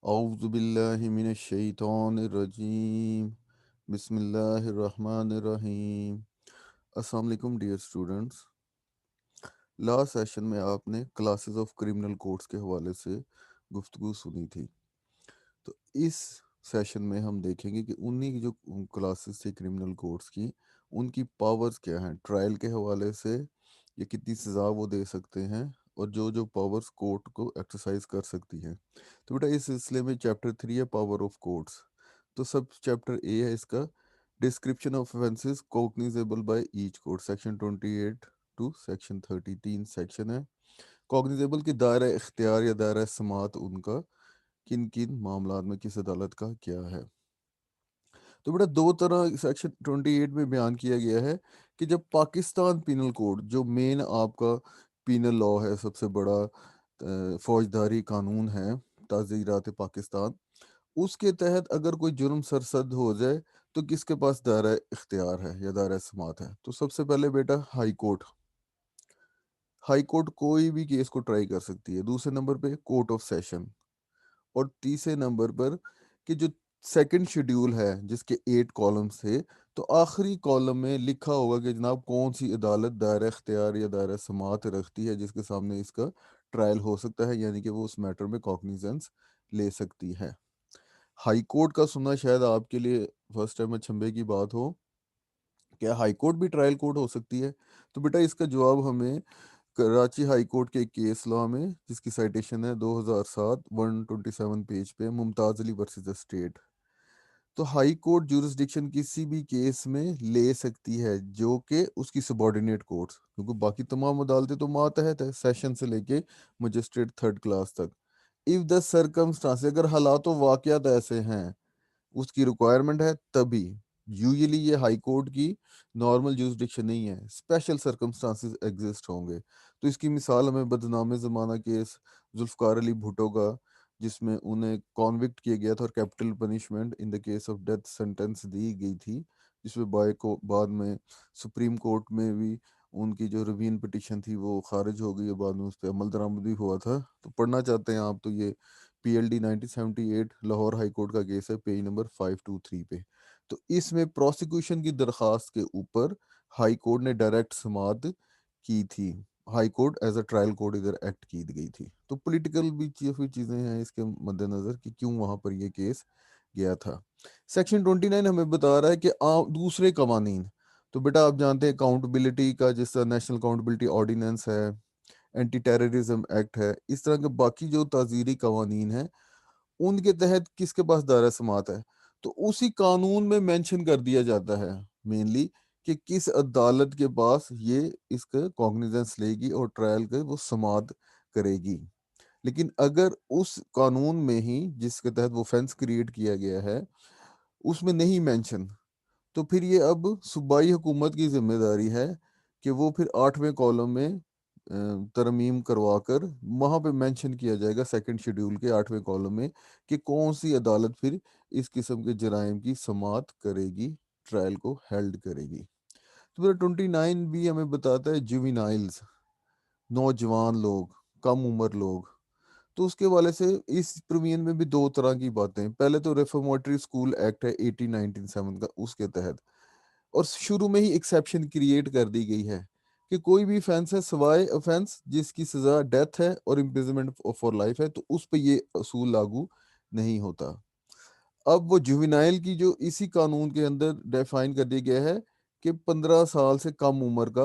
औज़ु बिल्लाहि मिनश शैतानिर रजीम। बिस्मिल्लाहिर रहमानिर रहीम। अस्सलाम वालेकुम डियर स्टूडेंट्स। लास्ट सेशन में आपने क्लासेस ऑफ क्रिमिनल कोड्स के हवाले से गुफ्तगू सुनी थी। तो इस सेशन में हम देखेंगे कि उन्हीं की जो क्लासेस थी क्रिमिनल कोड्स की, उनकी पावर्स क्या हैं ट्रायल के हवाले से, ये कितनी सज़ा वो दे सकते हैं, और जो जो पावर्स कोर्ट को एक्सरसाइज कर सकती हैं। तो बेटा इस सिलसिले में चैप्टर 3 है पावर ऑफ कोर्ट्स। तो सब चैप्टर ए है इसका, description of offences cognizable by each court, section 28 to section 30, 3 section है। कॉग्निजेबल की दायरा इख्तियार या दायरा समात उनका किन किन मामलात में किस अदालत का क्या है। तो बेटा दो तरह सेक्शन 28 में बयान किया गया है कि जब पाकिस्तान पिनल कोड जो मेन आपका पिनल लॉ है, सबसे बड़ा फौजदारी कानून है ताज़ीरात पाकिस्तान, उसके तहत अगर कोई जुर्म सरसद हो जाए तो किसके पास दायरा इख्तियार है या दायरा समात है। तो सबसे पहले बेटा हाई कोर्ट। हाई कोर्ट कोई भी केस को ट्राई कर सकती है। दूसरे नंबर पे कोर्ट ऑफ सेशन, और तीसरे नंबर पर कि जो सेकंड शेड्यूल है जिसके 8 कॉलम्स थे, तो आखिरी कॉलम में लिखा होगा कि जनाब कौन सी अदालत दायरा इख्तियार या दायरा समात रखती है जिसके सामने इसका ट्रायल हो सकता है, यानी कि वो उस मैटर में कॉग्निजेंस ले सकती है। हाई कोर्ट का सुनना शायद आपके लिए फर्स्ट टाइम अचंभे की बात हो, क्या हाई कोर्ट भी ट्रायल कोर्ट हो सकती है? तो बेटा इसका जवाब हमें कराची हाई कोर्ट के केस लॉ में, जिसकी साइटेशन है 2007 127 पेज पे, Mumtaz Ali versus the state. तो हाई कोर्ट जुरिस्डिक्शन किसी भी केस में ले सकती है जो कि उसकी सबॉर्डिनेट कोर्ट्स, क्योंकि बाकी तमाम अदालतें तो मातहत है सेशन से लेके मजिस्ट्रेट थर्ड क्लास तक। इफ द सरकमस्टांस, अगर हालात वाकयात ऐसे हैं, उसकी रिक्वायरमेंट है, तभी यूजुअली ये हाई कोर्ट की नॉर्मल जुरिस्डिक्शन नहीं है, स्पेशल सर्कमस्टांसेस एग्जिस्ट होंगे। तो इसकी मिसाल हमें बदनाम ज़माना केस जुल्फ़कार अली भुट्टो का, जिसमें उन्हें कॉन्विक्ट किया गया था और capital punishment in the case of death sentence दी गई थी, जिसमें बाय को बाद में सुप्रीम कोर्ट में भी उनकी जो रिवीन पिटिशन थी वो खारिज हो गई, और बाद में उस पर अमल दरामद भी हुआ था। तो पढ़ना चाहते हैं आप तो ये पीएलडी 1978 लाहौर हाई कोर्ट का केस है, पेज नंबर 523 पे। तो इसमें प्रोसिक्यूशन की दरखास्त के ऊपर हाई कोर्ट ने डायरेक्ट समाअत की थी। High court as a trial court इधर एक्ट की गई थी। तो पॉलिटिकल भी चीज़ें हैं इसके मद्देनज़र कि क्यों वहाँ पर ये केस गया था। सेक्शन 29 हमें बता रहा है कि दूसरे कवानीन, तो बेटा आप जानते हैं अकाउंटेबिलिटी का, जिस तरह नेशनल अकाउंटेबिलिटी ऑर्डिनेंस है, एंटी टेररिज्म एक्ट है, इस तरह के बाकी जो ताज़ीरी कवानीन हैं, उनके तहत किसके पास दायरा समात है। तो उसी कानून में मेंशन कर दिया जाता है मेनली कि किस अदालत के पास ये इसका कॉग्निजेंस लेगी और ट्रायल के वो समात करेगी। लेकिन अगर उस कानून में ही जिसके तहत वो फेंस क्रिएट किया गया है उसमें नहीं मेंशन, तो फिर ये अब सूबाई हुकूमत की जिम्मेदारी है कि वो फिर 8वें कॉलम में तरमीम करवा कर वहाँ पे मेंशन किया जाएगा सेकंड शेड्यूल के 8वें कॉलम में कि कौन सी अदालत फिर इस किस्म के जराइम की समात करेगी, ट्रायल को हेल्ड करेगी। तो फिर 29 भी हमें बताता है जुविनाइल्स, नौजवान लोग, कम उम्र लोग। तो उसके वाले से इस प्रोविजन में भी दो तरह की बातें। पहले तो रिफॉर्मेटरी स्कूल एक्ट है 1897 का, उसके तहत और शुरू में ही एक्सेप्शन क्रिएट कर दी गई है कि कोई भी ऑफेंस है सवाए ऑफेंस जिसकी सजा डेथ है और इम्प्रिजनमेंट फॉर लाइफ है, तो उस पे ये असूल लागू नहीं होता। अब वो जुवेनाइल की जो इसी कानून के अंदर डिफाइन कर दिया गया है कि 15 साल से कम उम्र का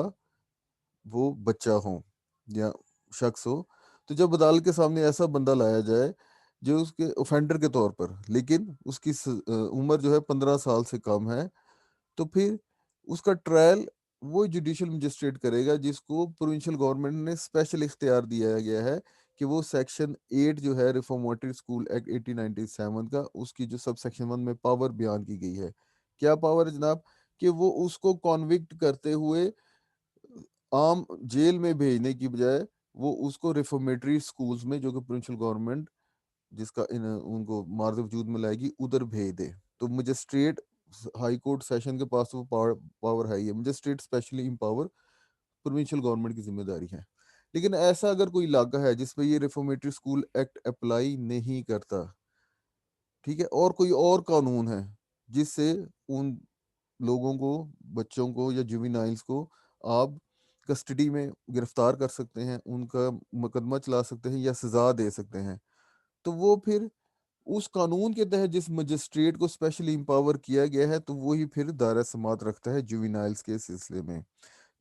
वो बच्चा हो या शख्स हो, तो जब अदालत के सामने ऐसा बंदा लाया जाए जो उसके ऑफेंडर के तौर पर, लेकिन उसकी उम्र जो है 15 साल से कम है, तो फिर उसका ट्रायल वो जुडिशियल मजिस्ट्रेट करेगा जिसको प्रोविंशियल गवर्नमेंट ने स्पेशल इख्तियार दिया गया है कि वो सेक्शन 8 जो है रिफॉर्मेटरी स्कूल एक्ट 1897 का, उसकी जो सब सेक्शन 1 में पावर बयान की गई है। क्या पावर है जनाब? कि वो उसको कॉन्विक्ट करते हुए आम जेल में भेजने की बजाय वो उसको रिफॉर्मेटरी स्कूल्स में, जो कि प्रोविंशियल गवर्नमेंट जिसका उनको मार्ज वजूद में लाएगी, उधर भेज दे। तो मजिस्ट्रेट हाई कोर्ट सेशन के पास वो पावर है, ये magistrate specially empower provincial government की जिम्मेदारी है। लेकिन ऐसा अगर कोई इलाका है जिसपे ये रिफॉर्मेटरी स्कूल एक्ट अप्लाई नहीं करता, ठीक है, और कोई और कानून है जिससे उन लोगों को, बच्चों को या जुवेनाइल्स को आप कस्टडी में गिरफ्तार कर सकते हैं, उनका मुकदमा चला सकते हैं या सजा दे सकते हैं, तो वो फिर उस कानून के तहत जिस मजिस्ट्रेट को स्पेशली एम्पावर किया गया है, तो वही फिर दायरा समात रखता है जुवेनाइल्स के सिलसिले में।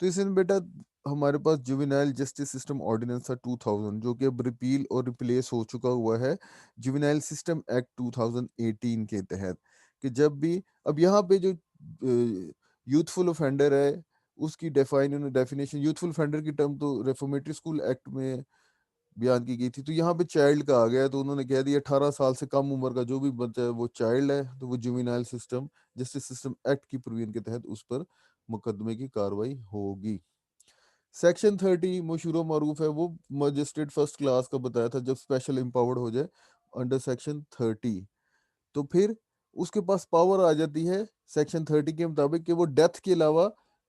तो इसमें बेटा हमारे पास जुवेनाइल जस्टिस सिस्टम ऑर्डिनेंस था 2000, जो कि अब रिपील और रिप्लेस हो चुका हुआ है जुवेनाइल सिस्टम एक्ट 2018 के तहत। कि जब भी अब यहाँ पे जो यूथफुल ऑफेंडर है उसकी डेफिनेशन, यूथफुल ऑफेंडर की टर्म तो रेफॉर्मेटरी स्कूल एक्ट में बयान की गई थी, तो यहाँ पे चाइल्ड का आ गया है, तो उन्होंने कह दिया 18 साल से कम उम्र का जो भी बच्चा है वो चाइल्ड है, तो वो juvenile system justice system act की प्रोविजन के तहत उस पर मुकदमे की कार्रवाई होगी। सेक्शन 30 मशहूर मरूफ है, वो मजिस्ट्रेट फर्स्ट क्लास का बताया था, जब स्पेशल एम्पावर्ड हो जाए अंडर सेक्शन 30, तो फिर उसके पास पावर आ जाती है सेक्शन 30 के मुताबिक कि वो डेथ के अलावा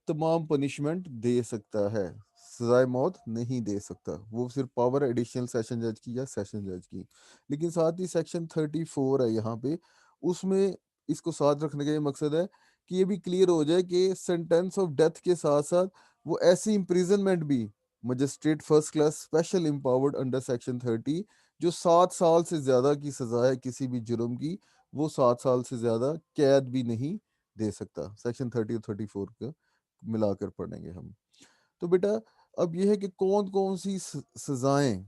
तमाम पनिशमेंट दे सकता है, सजाए मौत नहीं दे सकता। वो सिर्फ पावर एडिशनल सेशन जज की या सेशन जज की। लेकिन साथ ही सेक्शन 34 है यहाँ पे, उसमें इसको साथ रखने का ये मकसद है कि ये भी क्लियर हो जाए कि सेंटेंस ऑफ डेथ के साथ साथ वो ऐसी इम्प्रिजनमेंट भी magistrate first class special empowered under section 30, जो 7 साल से ज्यादा की सजा है किसी भी जुर्म की, वो 7 साल से ज्यादा कैद भी नहीं दे सकता। सेक्शन 30 और 34 का मिलाकर पढ़ेंगे हम। तो बेटा अब यह है कि कौन कौन सी सजाएं,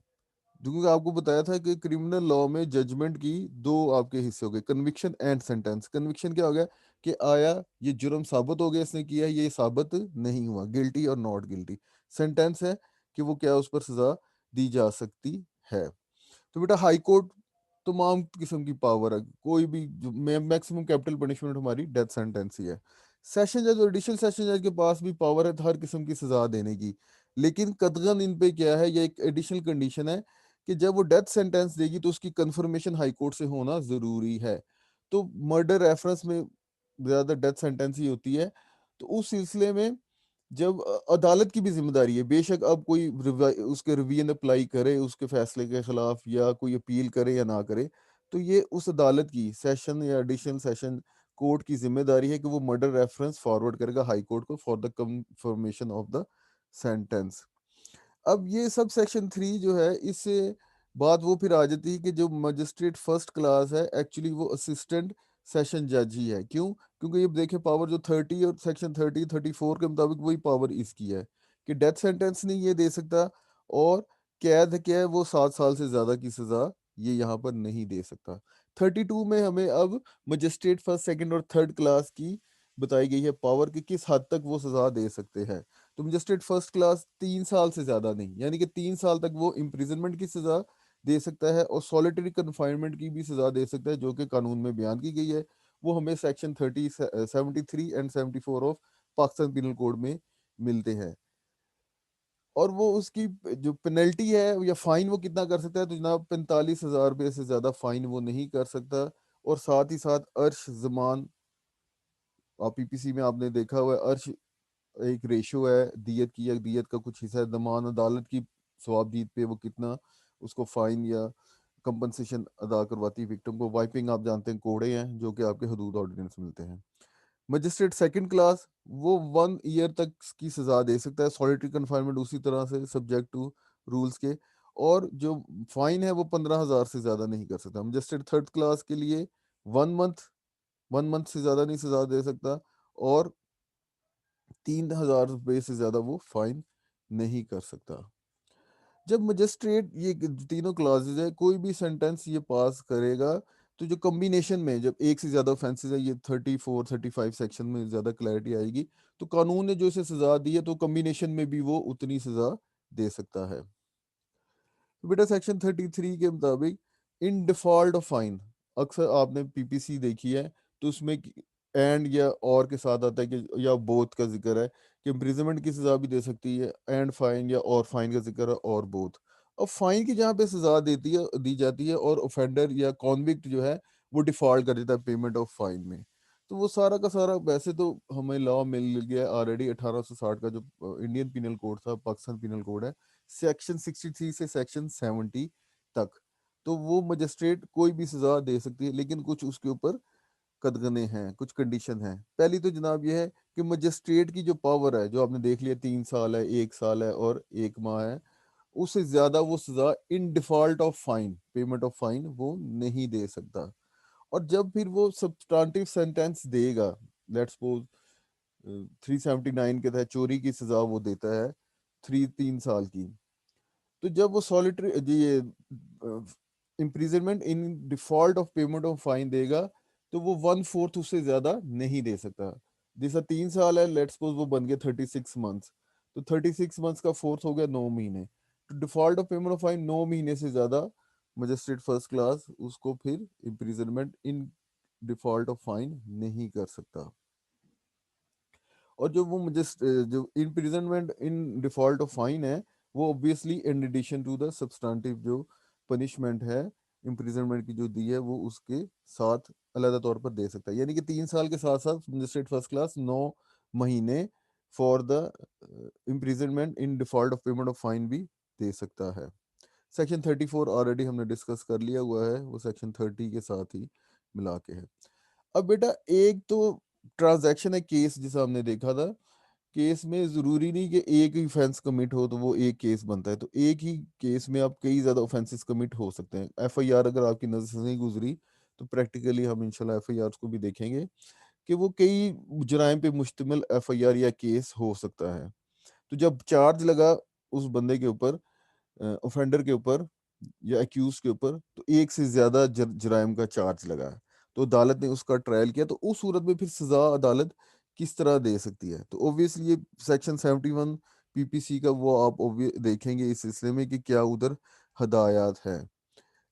क्योंकि आपको बताया था कि क्रिमिनल लॉ में जजमेंट की दो आपके हिस्से हो गए, कन्विक्शन एंड सेंटेंस। कन्विक्शन क्या हो गया कि आया ये जुर्म साबित हो गया, इसने किया, ये साबित नहीं हुआ, गिल्टी और नॉट गिल्टी। सेंटेंस है कि वो क्या उस पर सजा दी जा सकती है। तो बेटा हाई कोर्ट तमाम किस्म की पावर है, कोई भी मैक्सिमम कैपिटल पनिशमेंट हमारी डेथ सेंटेंस ही है। सेशन जज और एडिशनल सेशन जज के पास भी पावर है हर किस्म की सजा देने की, लेकिन कतगन इन पे क्या है, ये एक एडिशनल कंडीशन है कि जब वो डेथ सेंटेंस देगी तो उसकी कंफर्मेशन हाई कोर्ट से होना जरूरी है। तो मर्डर रेफरेंस में ज्यादा डेथ सेंटेंस ही होती है। तो उस सिलसिले में जब अदालत की भी जिम्मेदारी है, बेशक अब कोई उसके रिवीजन अप्लाई करे उसके फैसले के खिलाफ, या कोई अपील करे या ना करे, तो ये उस अदालत की सेशन या एडिशनल सेशन कोर्ट की जिम्मेदारी है कि वो मर्डर रेफरेंस फॉरवर्ड करेगा हाई कोर्ट को for the confirmation of the sentence. अब ये सब सेक्शन 3 जो है, इससे बात वो फिर आ जाती है कि जो मजिस्ट्रेट फर्स्ट क्लास है एक्चुअली वो असिस्टेंट सेशन जज ही है। क्यों? क्योंकि ये देखें पावर जो 30 और सेक्शन 34 के मुताबिक वही पावर इसकी है कि डेथ सेंटेंस नहीं ये दे सकता, और कैद क्या है वो 7 साल से ज्यादा की सजा ये यहाँ पर नहीं दे सकता। 32 में हमें अब मजिस्ट्रेट फर्स्ट सेकंड और थर्ड क्लास की बताई गई है पावर कि किस हद तक वो सजा दे सकते हैं। तो मजिस्ट्रेट फर्स्ट क्लास 3 साल से ज्यादा नहीं, यानी कि 3 साल तक वो इम्प्रिजनमेंट की सजा दे सकता है और सॉलिटरी कन्फाइनमेंट की भी सजा दे सकता है, जो कि कानून में बयान की गई है। वो हमें section 73 and 74 of Pakistan penal code में मिलते हैं। और वो उसकी जो पेनल्टी है या फाइन वो कितना कर सकता है, तो जनाब 45,000 रुपये से ज्यादा फाइन वो नहीं कर सकता। और साथ ही साथ अर्श जमान, आप पीपीसी में आपने देखा हुआ है, अर्श एक रेशो है दियत की, या दियत का कुछ हिस्सा है, दमान अदालत की सवाबदीद पे वो कितना उसको फाइन या कंपनसेशन अदा करवाती है विक्टिम को। वाइपिंग आप जानते हैं कोड़े हैं जो कि आपके हदूद ऑर्डिनेंस मिलते हैं। मजिस्ट्रेट सेकंड क्लास वो 1 ईयर तक की सजा दे सकता है, सॉलिटरी कन्फाइनमेंट उसी तरह से सब्जेक्ट टू रूल्स के। और जो फाइन है वो 15,000 से ज्यादा नहीं कर सकता। मजिस्ट्रेट थर्ड क्लास के लिए 1 मंथ, 1 मंथ से ज्यादा नहीं सजा दे सकता, और 3,000 रुपये से ज्यादा वो फाइन नहीं कर सकता। जब मजिस्ट्रेट ये तीनों क्लासेस है कोई भी सेंटेंस ये पास करेगा, तो जो कॉम्बिनेशन में जब एक से ज्यादा ऑफेंसेस है, ये 34 35 सेक्शन में ज्यादा क्लैरिटी आएगी, तो कानून ने जो इसे सजा दी है तो कॉम्बिनेशन में भी वो उतनी सजा दे सकता है। तो बेटा सेक्शन 33 के मुताबिक इन डिफॉल्ट ऑफ फाइन, अक्सर आपने पीपीसी देखी है, तो उसमें एंड या और के साथ आता है कि या बोथ का जिक्र है कि इम्प्रिजनमेंट की सजा भी दे सकती है, एंड फाइन या और फाइन का जिक्र है, और बोथ। अब फाइन की जहाँ पे सजा देती है दी जाती है, और ऑफेंडर या कॉन्विक्ट जो है वो डिफॉल्ट कर देता है पेमेंट ऑफ फाइन में, तो वो सारा का सारा वैसे तो हमें लॉ मिल गया ऑलरेडी 1860 का, जो इंडियन पिनल कोड था, पाकिस्तान पिनल कोड है, सेक्शन 63 से सेक्शन 70 तक। तो वो मजिस्ट्रेट कोई भी सजा दे सकती है, लेकिन कुछ उसके ऊपर कदगने हैं, कुछ कंडीशन हैं। पहली तो जनाब ये है कि मजिस्ट्रेट की जो पावर है, जो आपने देख लिया 3 साल है, 1 साल है और 1 माह है, उससे ज्यादा वो सजा इन default of fine, payment of fine, वो नहीं दे सकता। और जब फिर वो सब्सटांटिव सेंटेंस देगा, लेट्स सपोज 379 के तहत चोरी की सजा वो देता है 3 साल की, तो जब वो सॉलिटरी ये imprisonment in default of payment of fine देगा, तो वो 1/4 उससे ज्यादा नहीं दे सकता। जैसा 3 साल है, लेट्स सपोज वो बन गया 36 मंथ्स, तो 36 मंथ्स का फोर्थ हो गया 9 महीने। तो default of payment of fine 9 महीने से ज्यादा मजिस्ट्रेट फर्स्ट क्लास उसको फिर imprisonment in default of fine नहीं कर सकता। और जो वो मुझे जो imprisonment in default of fine है, वो obviously in addition to the substantive जो पनिशमेंट है इम्प्रिजनमेंट की जो दी है, वो उसके साथ अलग तौर पर दे सकता है। यानी कि 3 साल के साथ साथ मजिस्ट्रेट फर्स्ट क्लास 9 महीने for the imprisonment in default of payment of fine भी दे सकता है। सेक्शन 34 ऑलरेडी हमने डिस्कस कर लिया हुआ है, वो सेक्शन 30 के साथ ही मिला के है। अब बेटा एक तो ट्रांजैक्शन है, केस जिसा हमने देखा था, केस में जरूरी नहीं कि एक ही ऑफेंस कमिट हो तो वो एक केस बनता है, तो एक ही केस में आप कई ज्यादा ऑफेंसेस कमिट हो सकते हैं। एफआईआर अगर आपकी नजर से नहीं गुजरी, तो प्रैक्टिकली हम इंशाल्लाह एफआईआर को भी देखेंगे कि वो कई जुराइम पे मुश्तमिल एफआईआर या केस हो सकता है। तो जब चार्ज लगा उस बंदे के ऊपर, ऑफेंडर के ऊपर या एक्यूज के ऊपर, तो एक से ज्यादा जराइम का चार्ज लगा है, तो अदालत ने उसका ट्रायल किया, तो उस सूरत में फिर सजा अदालत किस तरह दे सकती है। तो ऑब्वियसली ये सेक्शन 71 पीपीसी का वो आप देखेंगे इस सिलसिले में कि क्या उधर हदायत है।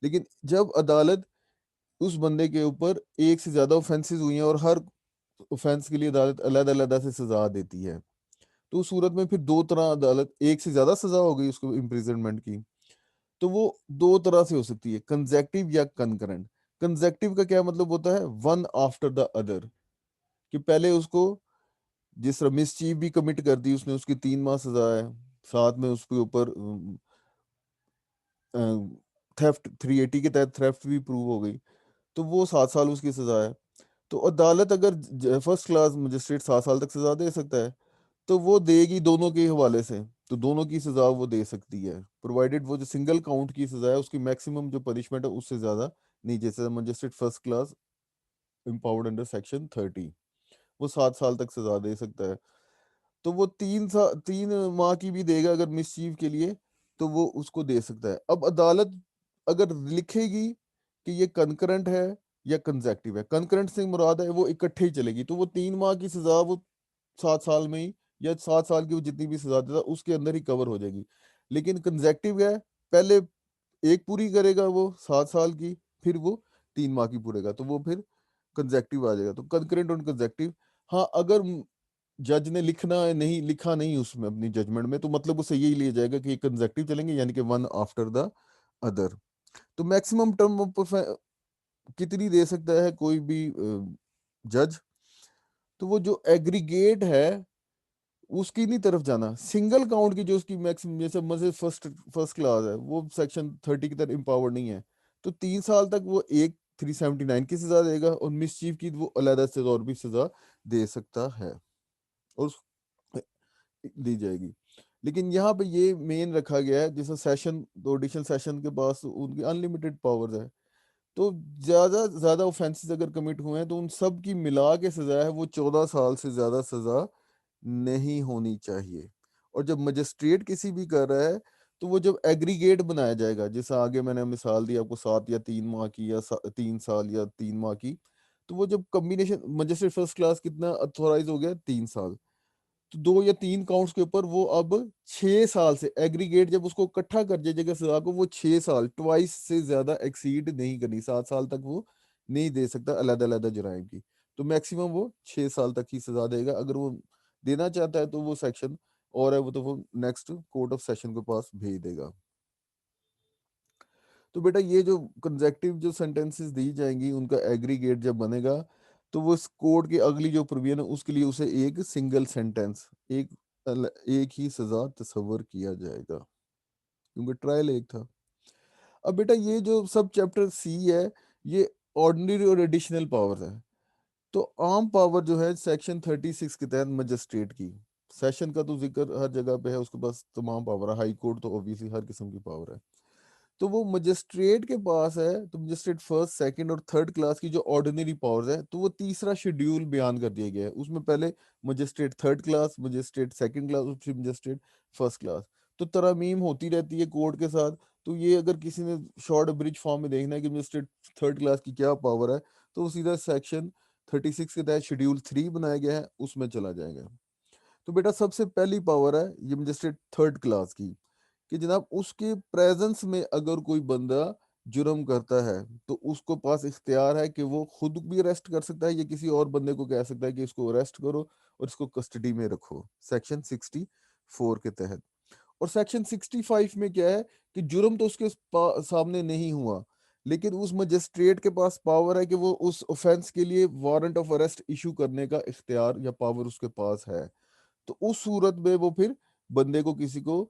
लेकिन जब अदालत उस बंदे के ऊपर एक से ज्यादा ऑफेंसेस हुई हैं और हर ऑफेंस के लिए अदालत अलग अलग से सजा देती है, तो उस सूरत में फिर दो तरह अदालत, एक से ज्यादा सजा हो गई उसको इम्प्रिजनमेंट की, तो वो दो तरह से हो सकती है, कंजेक्टिव या कंकरेंट। कंजेक्टिव का क्या मतलब होता है, वन आफ्टर द अदर, कि पहले उसको जिस तरह मिसचीफ भी कमिट कर दी उसने, उसकी 3 माह सजा है, साथ में उसके ऊपर थेफ्ट 380 के तहत थेफ्ट भी प्रूव हो गई, तो वो 7 साल उसकी सजा है। तो अदालत अगर फर्स्ट क्लास मजिस्ट्रेट 7 साल तक सजा दे सकता है, तो वो देगी दोनों के हवाले से, तो दोनों की सजा वो दे सकती है, प्रोवाइडेड वो जो सिंगल काउंट की सजा है उसकी मैक्सिमम जो पनिशमेंट है उससे ज्यादा नहीं। जैसे magistrate first class empowered under section 30, वो 7 साल तक सजा दे सकता है, तो वो 3 माह की भी देगा अगर मिसचीफ के लिए, तो वो उसको दे सकता है। अब अदालत अगर लिखेगी कि ये कंकरेंट है या कंजेक्टिव है, कंकरेंट से मुराद है वो इकट्ठे ही चलेगी, तो वो 3 माह की सजा वो 7 साल में ही, या 7 साल की वो जितनी भी सजा देता उसके अंदर ही कवर हो जाएगी। लेकिन कंजेक्टिव है, पहले एक पूरी करेगा वो 7 साल की, फिर वो 3 माह की पूरेगा, तो वो फिर कंजेक्टिव आ जाएगा। तो कंकरेंट और कंजेक्टिव, हाँ अगर जज ने लिखना है, नहीं लिखा नहीं उसमें अपनी जजमेंट में, तो मतलब उसे यही लिया जाएगा कि कंजेक्टिव चलेंगे, यानी कि वन आफ्टर द अदर। तो मैक्सिमम टर्म ऑफ कितनी दे सकता है कोई भी जज, तो वो जो एग्रीगेट है उसकी नहीं तरफ जाना, सिंगल काउंट की जो उसकी मैक्सिमम, जैसे मजे फर्स्ट फर्स्ट क्लास है वो सेक्शन 30 की तरह इम्पावर्ड नहीं है, तो 3 साल तक वो एक 379 की सजा देगा, और मिसचीफ की वो अलग से और भी सजा दे सकता है, और दी जाएगी। लेकिन यहाँ पे ये मेन रखा गया है, जैसे सेशन, दो एडिशनल सेशन के पास उनकी अनलिमिटेड पावर्स है, तो ज्यादा ज्यादा ऑफेंसेस अगर कमिट हुए हैं तो उन सब की मिला के सजा है वो 14 साल से ज्यादा सजा नहीं होनी चाहिए। और जब मजिस्ट्रेट किसी भी कर रहा है, तो वो जब एग्रीगेट बनाया जाएगा, जैसा आगे मैंने मिसाल दी आपको 7 या 3 माह की, या 3 साल या 3 माह की, तो वो जब कॉम्बिनेशन मजिस्ट्रेट फर्स्ट क्लास कितना अथोराइज हो गया 3 साल, तो 2 या 3 काउंट्स के ऊपर वो अब 6 साल से एग्रीगेट जब उसको इकट्ठा कर दीजिएगा सजा को, वो 6 साल ट्वाइस से ज्यादा एक्सीड नहीं करनी, 7 साल तक वो नहीं दे सकता अलग अलग जुराइम की, तो मैक्सिमम वो 6 साल तक ही सजा देगा। अगर वो देना चाहता है तो वो सेक्शन और है वो, तो वो नेक्स्ट कोर्ट ऑफ सेशन के पास भेज देगा। तो बेटा ये जो कंजेक्टिव जो सेंटेंसेस दी जाएंगी उनका एग्रीगेट जब बनेगा, तो वो इस कोड की अगली जो प्रोविजन है उसके लिए उसे एक सिंगल सेंटेंस, एक एक ही सजा तस्वर किया जाएगा, क्योंकि ट्रायल एक था। अब बेटा ये जो सब चैप्टर सी है, ये ऑर्डिनरी और एडिशनल पावर है। तो आम पावर जो है सेक्शन 36 के तहत मजिस्ट्रेट की, सेशन का तो जिक्र हर जगह पे है, उसके पास तमाम पावर है, हाई कोर्ट तो ऑब्वियसली हर किस्म की पावर है। तो वो मजिस्ट्रेट के पास है, तो मजिस्ट्रेट फर्स्ट सेकंड और थर्ड क्लास की जो ऑर्डिनरी पावर्स है, तो वो तीसरा शेड्यूल बयान कर दिया गया है। उसमें पहले magistrate third class, magistrate second class और फिर मजिस्ट्रेट फर्स्ट क्लास। तो तरमीम होती रहती है कोर्ट के साथ। तो ये अगर किसी ने शॉर्ट ब्रिज फॉर्म में देखना है कि मजिस्ट्रेट थर्ड क्लास की क्या पावर है, तो वो सीधा सेक्शन 36 के तहत शेड्यूल 3 बनाया गया है, उसमें चला जाएगा। तो बेटा सबसे पहली पावर है ये मजिस्ट्रेट थर्ड क्लास की, कि जनाब उसके प्रेजेंस में अगर कोई बंदा जुर्म करता है, तो उसको पास इख्तियार है कि वो खुद भी अरेस्ट कर सकता है या किसी और बंदे को कह सकता है कि इसको अरेस्ट करो और इसको कस्टडी में रखो, सेक्शन 64 के तहत। और सेक्शन 65 में क्या है कि जुर्म तो उसके सामने नहीं हुआ, लेकिन उस मजिस्ट्रेट के पास पावर है कि वो उस ऑफेंस के लिए वारंट ऑफ अरेस्ट इशू करने का इख्तियार या पावर उसके पास है। तो उस सूरत में वो फिर बंदे को किसी को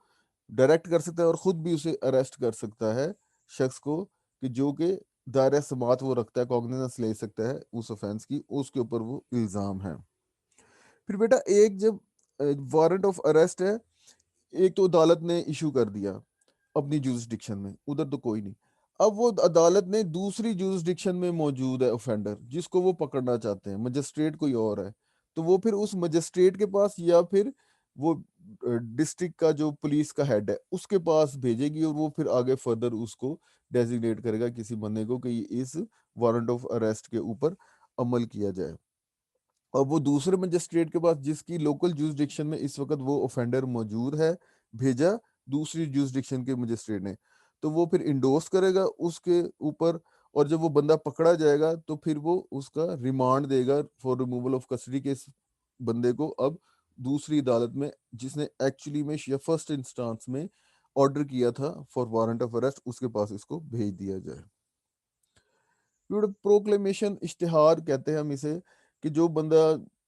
डायरेक्ट कर सकता है और खुद भी उसे अरेस्ट कर सकता है, शख्स को, कि जो कि दायरा समात वो रखता है, कॉग्निजेंस ले सकता है उस ऑफेंस की, उसके ऊपर वो इल्जाम है। फिर बेटा एक जब वारंट ऑफ अरेस्ट है, एक तो अदालत ने इशू कर दिया अपनी जुरिस्डिक्शन में, उधर तो कोई नहीं। अब वो अदालत ने दूसरी जुरिस्डिक्शन में मौजूद है ऑफेंडर, जिसको वो पकड़ना चाहते हैं, मजिस्ट्रेट कोई और है, तो वो फिर उस मजिस्ट्रेट के पास या फिर वो डिस्ट्रिक्ट का जो पुलिस का हेड है उसके पास भेजेगी, और वो फिर आगे फर्दर उसको डेजिग्नेट करेगा किसी बंदे को कि इस वारंट ऑफ अरेस्ट के ऊपर अमल किया जाए। और वो दूसरे मजिस्ट्रेट के पास जिसकी लोकल जुरिस्डिक्शन में इस वक्त वो ऑफेंडर मौजूद है, भेजा दूसरी जुरिस्डिक्शन के मजिस्ट्रेट ने, तो वो फिर इंडोर्स करेगा उसके ऊपर। और जब वो बंदा पकड़ा जाएगा तो फिर वो उसका रिमांड देगा फॉर रिमूवल ऑफ कस्टडी के, इस बंदे को अब दूसरी अदालत में, जिसने एक्चुअली में या फर्स्ट इंस्टांस में ऑर्डर किया था फॉर वारंट ऑफ अरेस्ट, उसके पास इसको भेज दिया जाए। प्रोक्लेमेशन इश्तिहार कहते हैं हम इसे, कि जो बंदा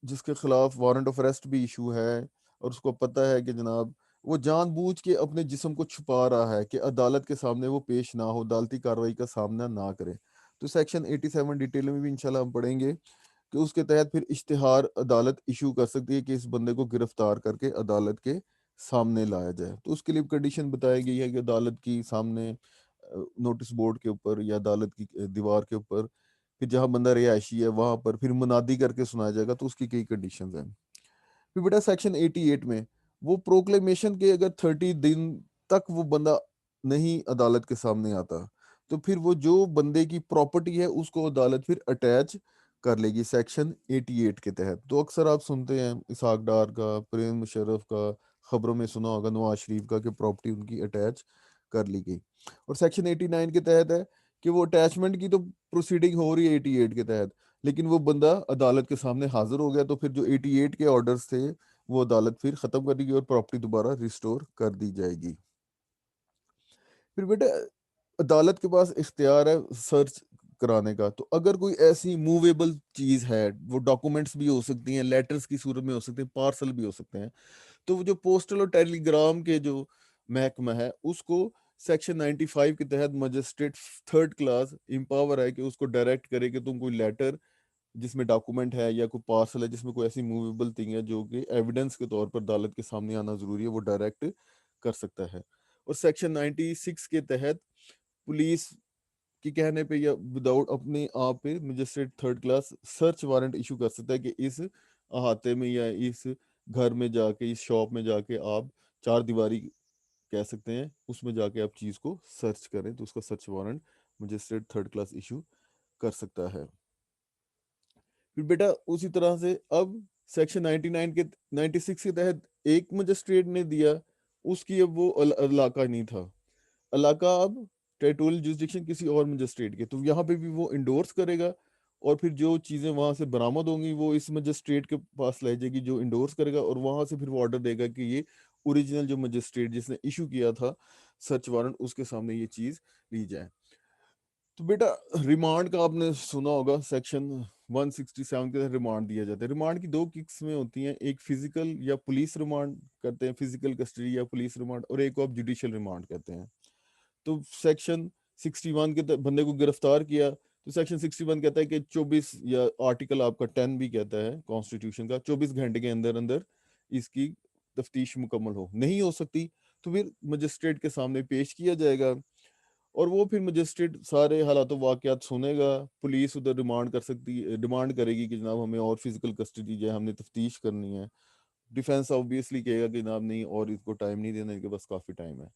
जिसके खिलाफ वारंट ऑफ अरेस्ट भी इशू है और उसको पता है कि जनाब वो जानबूझ के अपने जिस्म को छुपा रहा है कि अदालत के सामने वो पेश ना हो, अदालती कार्रवाई का सामना ना करे, तो सेक्शन 87 डिटेल में भी इंशाल्लाह हम पढ़ेंगे कि उसके तहत फिर इश्तिहार अदालत इशू कर सकती है कि इस बंदे को गिरफ्तार करके अदालत के सामने लाया जाए। तो उसके लिए कंडीशन बताई गई है कि अदालत की सामने नोटिस बोर्ड के ऊपर या अदालत की दीवार के ऊपर, फिर जहां बंदा रिहायशी है वहां पर फिर मुनादी करके सुनाया जाएगा, तो उसकी कई कंडीशंस हैं। फिर बेटा सेक्शन 88 में वो प्रोक्लेमेशन के अगर 30 दिन तक वो बंदा नहीं अदालत के सामने आता, तो फिर वो जो बंदे की प्रॉपर्टी है उसको अदालत फिर अटैच कर लेगी सेक्शन 88 के तहत। तो अक्सर आप सुनते हैं इसहाक डार का, प्रेम मुशर्रफ का, खबरों में सुना होगा नवाज शरीफ का, कि प्रॉपर्टी उनकी अटैच कर ली गई। और सेक्शन 89 के तहत है कि वो अटैचमेंट की तो प्रोसीडिंग हो रही है 88 के तहत, लेकिन वो बंदा अदालत के सामने हाजिर हो गया, तो फिर जो 88 के ऑर्डर्स थे वो अदालत फिर खत्म कर देगी और प्रॉपर्टी दोबारा रिस्टोर कर दी जाएगी। फिर बेटा अदालत के पास इख्तियार है सर्च कराने का। तो अगर कोई ऐसी मूवेबल चीज है, वो डॉक्यूमेंट्स भी हो सकती हैं, लेटर्स की सूरत में हो सकते हैं, पार्सल भी हो सकते हैं, तो वो जो पोस्टल और टेलीग्राम के जो महकमा है उसको सेक्शन 95 के तहत मजिस्ट्रेट थर्ड क्लास एम्पावर है कि उसको डायरेक्ट करे कि तुम कोई लेटर जिसमें डॉक्यूमेंट है या कोई पार्सल है जिसमें कोई ऐसी मूवेबल थिंग है जो कि एविडेंस के तौर पर अदालत के सामने आना जरूरी है, वो डायरेक्ट कर सकता है। और सेक्शन 96 के तहत पुलिस के कहने पे या विदाउट अपने आप पे magistrate third class search warrant issue कर सकता है कि इस अहाते में या इस घर में जाके, इस शॉप में जाके आप चार दीवारी कह सकते हैं, उसमें जाके आप चीज़ को सर्च करें, तो उसका search warrant magistrate third class issue कर सकता है। फिर बेटा उसी तरह से अब सेक्शन 99 के 96 के तहत एक मजिस्ट्रेट ने दिया, उसकी अब वो इलाका नहीं था, इलाका अब टेरिटोरियल जुरिस्डिक्शन किसी और मजिस्ट्रेट के, तो यहाँ पे भी वो इंडोर्स करेगा। और फिर जो चीज़ें वहां से बरामद होंगी वो इस मजिस्ट्रेट के पास ले जाएगी जो इंडोर्स करेगा, और वहां से फिर वो ऑर्डर देगा कि ये ओरिजिनल जो मजिस्ट्रेट जिसने इशू किया था सर्च वारंट, उसके सामने ये चीज़ ली जाए। तो बेटा रिमांड का आपने सुना होगा, सेक्शन 167 के तहत रिमांड दिया जाता है। रिमांड की दो किस्में होती हैं, एक फिजिकल या पुलिस रिमांड करते हैं, फिजिकल कस्टडी या पुलिस रिमांड, और एक को आप जुडिशियल रिमांड कहते हैं। तो सेक्शन 61 के बंदे को गिरफ्तार किया, तो सेक्शन 61 कहता है कि 24 या आर्टिकल आपका 10 भी कहता है कॉन्स्टिट्यूशन का, 24 घंटे के अंदर अंदर इसकी तफ्तीश मुकम्मल हो, नहीं हो सकती तो फिर मजिस्ट्रेट के सामने पेश किया जाएगा, और वो फिर मजिस्ट्रेट सारे हालात वाक़यात सुनेगा। पुलिस उधर डिमांड करेगी कि जनाब हमें और फिजिकल कस्टडी जो है हमने तफ्तीश करनी है। डिफेंस ऑब्वियसली कहेगा कि जनाब नहीं, और इसको टाइम नहीं देना, इनके पास काफ़ी टाइम है।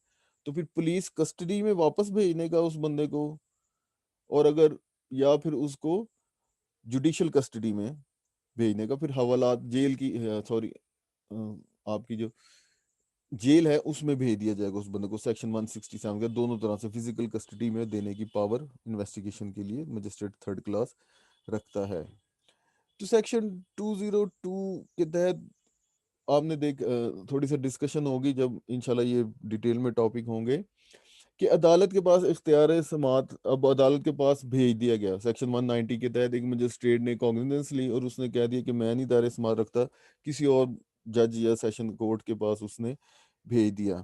तो फिर पुलिस कस्टडी में वापस भेजने का उस बंदे को, और अगर या फिर उसको जुडिशल कस्टडी में भेजने का, फिर हवालात जेल की, सॉरी, आपकी जो जेल है उसमें भेज दिया जाएगा उस बंदे को। सेक्शन 167 का दोनों तरह से फिजिकल कस्टडी में देने की पावर इन्वेस्टिगेशन के लिए मजिस्ट्रेट थर्ड क्लास रखता है। तो सेक्शन 202 के तहत आपने थोड़ी सी डिस्कशन होगी जब इंशाल्लाह ये डिटेल में टॉपिक होंगे, कि अदालत के पास इख्तियार समात अब अदालत के पास भेज दिया गया। सेक्शन 190 के तहत एक मजिस्ट्रेट ने कॉग्निजेंस ली और उसने कह दिया कि मैं नहीं दायरे समात रखता, किसी और जज या सेशन कोर्ट के पास उसने भेज दिया।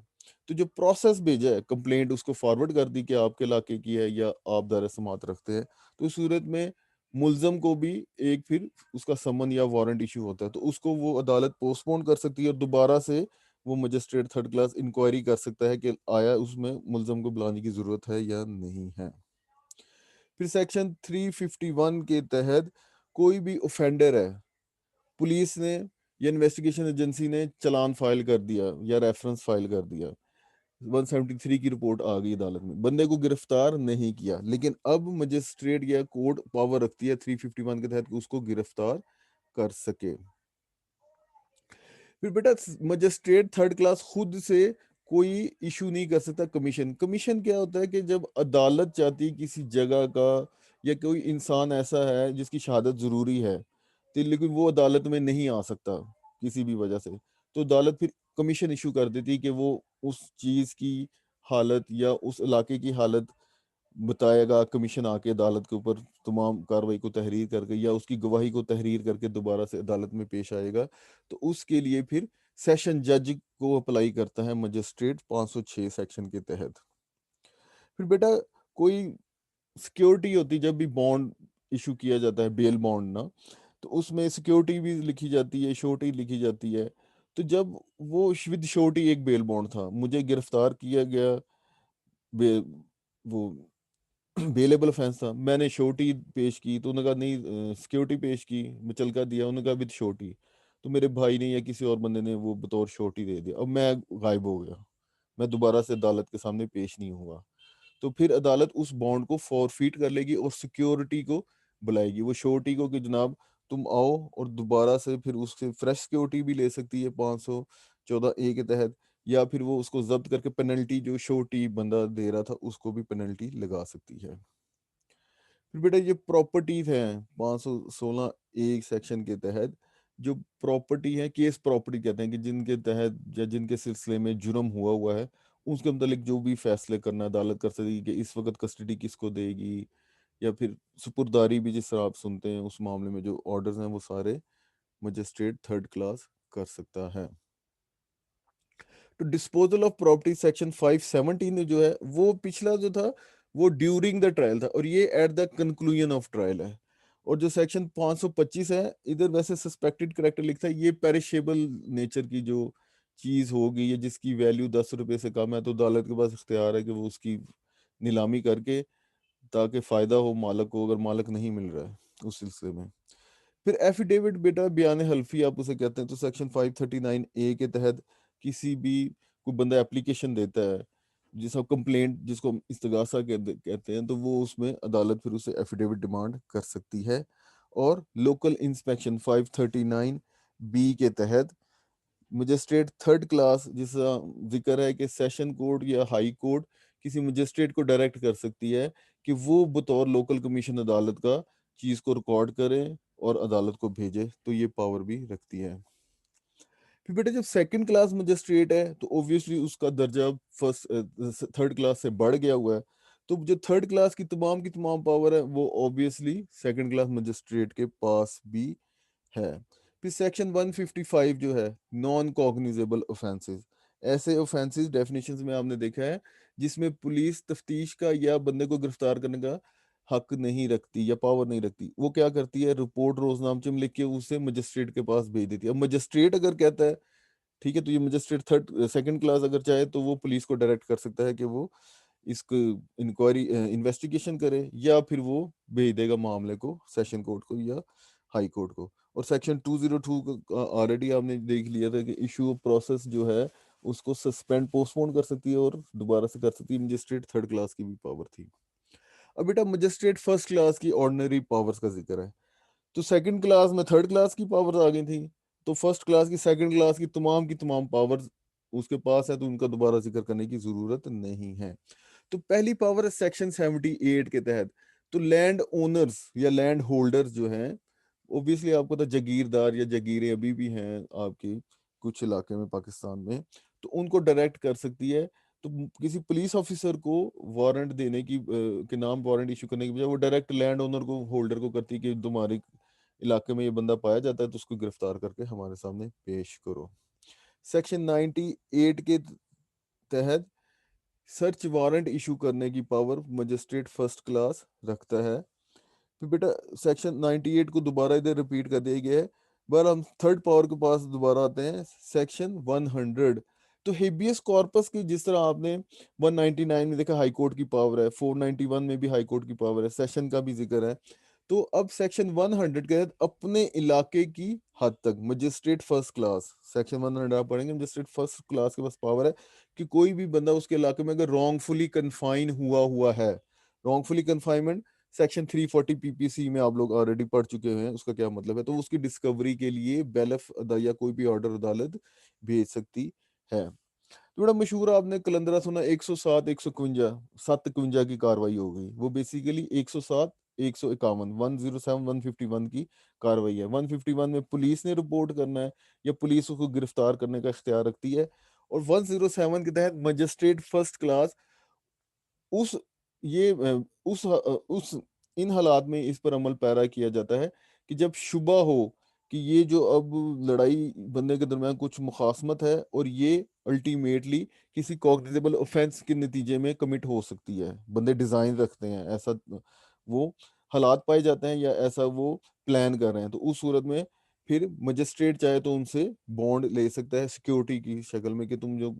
तो जो प्रोसेस भेजा है, कंप्लेंट उसको फॉरवर्ड कर दी कि आपके इलाके की है या आप दायरे समात रखते हैं, तो इस सूरत में मुलजम को भी एक फिर उसका समन या वारंट इशू होता है, तो उसको वो अदालत पोस्टपोन कर सकती है और दोबारा से वो मजिस्ट्रेट थर्ड क्लास इंक्वायरी कर सकता है कि आया उसमें मुलजम को बुलाने की जरूरत है या नहीं है। फिर सेक्शन 351 के तहत कोई भी ऑफेंडर है, पुलिस ने या इन्वेस्टिगेशन एजेंसी ने चालान फाइल कर दिया या रेफरेंस फाइल कर दिया, 173 की रिपोर्ट आ गई अदालत में, बंदे को गिरफ्तार नहीं किया, लेकिन अब मजिस्ट्रेट या कोर्ट पावर रखती है 351 के तहत कि उसको गिरफ्तार कर सके। फिर बेटा मजिस्ट्रेट थर्ड क्लास खुद से कोई इशू नहीं कर सकता। कमीशन, कमीशन क्या होता है कि जब अदालत चाहती है किसी जगह का या कोई इंसान ऐसा है जिसकी शहादत जरूरी है, तो लेकिन वो अदालत में नहीं आ सकता किसी भी वजह से, तो अदालत फिर कमीशन इशू कर देती है कि वो उस चीज की हालत या उस इलाके की हालत बताएगा। कमीशन आके अदालत के ऊपर तमाम कार्रवाई को तहरीर करके या उसकी गवाही को तहरीर करके दोबारा से अदालत में पेश आएगा, तो उसके लिए फिर सेशन जज को अप्लाई करता है मजिस्ट्रेट 506 सेक्शन के तहत। फिर बेटा कोई सिक्योरिटी होती, जब भी बॉन्ड इशू किया जाता है, बेल बॉन्ड ना, तो उसमें सिक्योरिटी भी लिखी जाती है, श्योरिटी लिखी जाती है। तो जब वो विद श्योरिटी एक बेल बॉन्ड था, मुझे गिरफ्तार किया गया, वो बेलेबल ऑफेंस था, मैंने श्योरिटी पेश की, तो उन्होंने कहा नहीं, सिक्योरिटी पेश की, मुचलका दिया, उन्होंने कहा विद श्योरिटी, तो मेरे भाई ने या किसी और बंदे ने वो बतौर श्योरिटी दे दिया, अब मैं गायब हो गया, मैं दोबारा से अदालत के सामने पेश नहीं हुआ, तो फिर अदालत उस बॉन्ड को फॉरफीट कर लेगी और सिक्योरिटी को बुलाएगी, वो श्योरिटी को कि जनाब तुम आओ, और दोबारा से फिर उससे फ्रेश सिक्योरिटी भी ले सकती है 514 ए के तहत, या फिर वो उसको जब्त करके पेनल्टी जो श्योरिटी बंदा दे रहा था उसको भी पेनल्टी लगा सकती है। फिर बेटा ये प्रॉपर्टीज हैं 516 एक सेक्शन के तहत, जो प्रॉपर्टी है, केस प्रॉपर्टी कहते हैं, कि जिनके तहत या जिनके सिलसिले में जुर्म हुआ हुआ है, उसके मतलब जो भी फैसले करना अदालत कर सकेगी कि इस वक्त कस्टडी किसको देगी, या फिर सुपुर्दारी भी जिस तरह आप सुनते हैं, उस मामले में जो ऑर्डर्स हैं वो सारे मजिस्ट्रेट थर्ड क्लास कर सकता है। तो डिस्पोजल ऑफ प्रॉपर्टी सेक्शन 517 जो है, वो पिछला जो था वो ड्यूरिंग द ट्रायल था, और ये at the conclusion of trial है। और जो सेक्शन 525 है, इधर वैसे सस्पेक्टेड करेक्टर लिखता है, ये पेरिशेबल नेचर की जो चीज होगी या जिसकी वैल्यू 10 रुपए से कम है, तो अदालत के पास इख्तियार है कि वो उसकी नीलामी करके, ताकि फायदा हो मालक को, अगर मालक नहीं मिल रहा है उस सिलसिले में। फिर एफिडेविट बेटा बयान हल्फी आप उसे कहते हैं, तो सेक्शन 539 ए के तहत किसी भी कोई बंदा एप्लीकेशन देता है, जिसको कंप्लेंट, जिसको हम इस्तगासा कहते हैं, तो वो उसमें अदालत फिर उसे एफिडेविट डिमांड कर सकती है। और लोकल इंस्पेक्शन 539 बी के तहत मजिस्ट्रेट थर्ड क्लास, जिसका जिक्र है कि सेशन कोर्ट या हाई कोर्ट किसी मजिस्ट्रेट को डायरेक्ट कर सकती है कि वो बतौर लोकल कमीशन अदालत का चीज को रिकॉर्ड करे और अदालत को भेजे, तो ये पावर भी रखती है। फिर बेटा जब सेकंड क्लास मजिस्ट्रेट है, तो ऑब्वियसली उसका दर्जा फर्स्ट थर्ड क्लास से बढ़ गया हुआ है, तो जो थर्ड क्लास की तमाम पावर है वो ऑब्वियसली सेकंड क्लास मजिस्ट्रेट के पास भी है। फिर सेक्शन 155 जो है, नॉन कॉग्निजेबल ऑफेंसेस, ऐसे ऑफेंसेस डेफिनेशंस में आपने देखा है जिसमें पुलिस तफ्तीश का या बंदे को गिरफ्तार करने का हक नहीं रखती या पावर नहीं रखती। वो क्या करती है, रिपोर्ट रोजनामचे में लिख के उसे मजिस्ट्रेट के पास भेज देती है। अब मजिस्ट्रेट अगर कहता है ठीक है, तो ये मजिस्ट्रेट थर्ड सेकंड क्लास अगर चाहे तो वो पुलिस को डायरेक्ट कर सकता है कि वो इसको इंक्वायरी इन्वेस्टिगेशन करे, या फिर वो भेज देगा मामले को सेशन कोर्ट को या हाई कोर्ट को। और सेक्शन 202 ऑलरेडी आपने देख लिया था कि इशू प्रोसेस जो है उसको सस्पेंड पोस्टपोन कर सकती है और दोबारा से कर सकती है। मजिस्ट्रेट थर्ड क्लास की भी पावर थी। अब बेटा मजिस्ट्रेट फर्स्ट क्लास की ऑर्डिनरी पावर्स का जिक्र है, तो सेकंड क्लास में थर्ड क्लास की पावर्स आ गई थी, तो फर्स्ट क्लास की तमाम पावर्स उसके पास है, तो उनका दोबारा जिक्र करने की जरूरत नहीं है। तो पहली पावर है सेक्शन 78 के तहत, तो लैंड ओनर्स या लैंड होल्डर्स जो हैं, ओबियसली आपको तो जागीरदार या जागीरें अभी भी हैं आपके कुछ इलाके में पाकिस्तान में, तो उनको डायरेक्ट कर सकती है। तो किसी पुलिस ऑफिसर को वारंट देने की के नाम वारंट इशू करने की बजाय वो डायरेक्ट लैंड ओनर को होल्डर को करती है कि तुम्हारे इलाके में ये बंदा पाया जाता है तो उसको गिरफ्तार करके हमारे सामने पेश करो। सेक्शन 98 के तहत सर्च वारंट इशू करने की पावर मजिस्ट्रेट फर्स्ट क्लास रखता है। फिर बेटा सेक्शन 98 को दोबारा इधर रिपीट कर दिया गया है, पर हम थर्ड पावर के पास दोबारा आते हैं, सेक्शन 100। तो हेबियस कॉर्पस की जिस तरह आपने 199 में देखा हाई कोर्ट की पावर है, 491 में भी हाई कोर्ट की पावर है, सेशन का भी जिक्र है। तो अब सेक्शन 100 के तहत अपने इलाके की हद तक मजिस्ट्रेट फर्स्ट क्लास, सेक्शन 100 आप पढ़ेंगे, मजिस्ट्रेट फर्स्ट क्लास के पास पावर है कि कोई भी बंदा उसके इलाके में अगर रॉन्गफुली कन्फाइन हुआ हुआ है, रॉन्गफुली कन्फाइनमेंट सेक्शन 340 पीपीसी में आप लोग ऑलरेडी पढ़ चुके हैं, उसका क्या मतलब है, तो उसकी डिस्कवरी के लिए बेलफ या कोई भी ऑर्डर अदालत भेज सकती है। तो बड़ा मशहूर आपने कलंदरा सुना, 107 151 751 की कार्रवाई हो गई, वो बेसिकली 107 151 107 151 की कार्रवाई है। 151 में पुलिस ने रिपोर्ट करना है या पुलिस उसको गिरफ्तार करने का इख्तियार रखती है, और 107 के तहत मजिस्ट्रेट फर्स्ट क्लास उस ये उस इन हालात में इस पर अमल पैरा किया जाता है कि जब शुबा हो कि ये जो अब लड़ाई बंदे के दरमियान कुछ मुखासमत है और ये अल्टीमेटली किसी कॉग्निजेबल ऑफेंस के नतीजे में कमिट हो सकती है, बंदे डिजाइन रखते हैं ऐसा, वो हालात पाए जाते हैं या ऐसा वो प्लान कर रहे हैं, तो उस सूरत में फिर मजिस्ट्रेट चाहे तो उनसे बॉन्ड ले सकता है सिक्योरिटी की शक्ल में कि तुम जो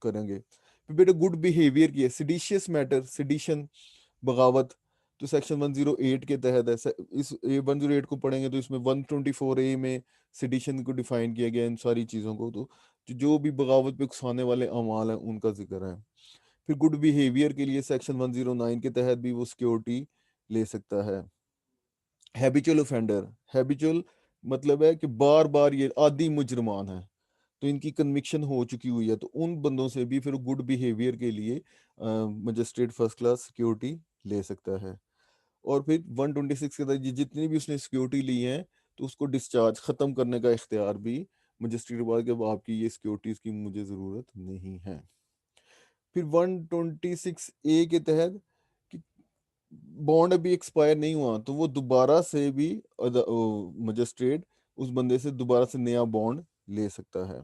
करेंगे। फिर बेटा गुड बिहेवियर की है, सिडिशियस मैटर, सिडिशन, बगावत, तो सेक्शन 108 के तहत है। इस 108 को पढ़ेंगे तो इसमें 124A में सिडिशन को डिफाइन किया गया है, इन सारी चीज़ों को, तो जो भी बगावत पे उकसाने वाले अमाल हैं उनका जिक्र है। फिर गुड बिहेवियर के लिए सेक्शन 109 के तहत भी वो सिक्योरिटी ले सकता है। हैबिचुअल ऑफेंडर, हैबिचुअल मतलब है कि बार बार ये आदी मुजरमान है, तो इनकी कन्विक्शन हो चुकी हुई है, तो उन बंदों से भी फिर गुड बिहेवियर के लिए मजिस्ट्रेट फर्स्ट क्लास सिक्योरिटी ले सकता है। और फिर 126 के तहत जितनी भी उसने सिक्योरिटी ली है तो उसको डिस्चार्ज खत्म करने का इख्तियार भी मजिस्ट्रेट के पास कि अब आपकी ये सिक्योरिटीज की मुझे जरूरत नहीं है। फिर 126A के तहत कि बॉन्ड अभी एक्सपायर नहीं हुआ तो वो दोबारा से भी मजिस्ट्रेट उस बंदे से दोबारा से नया बॉन्ड ले सकता है।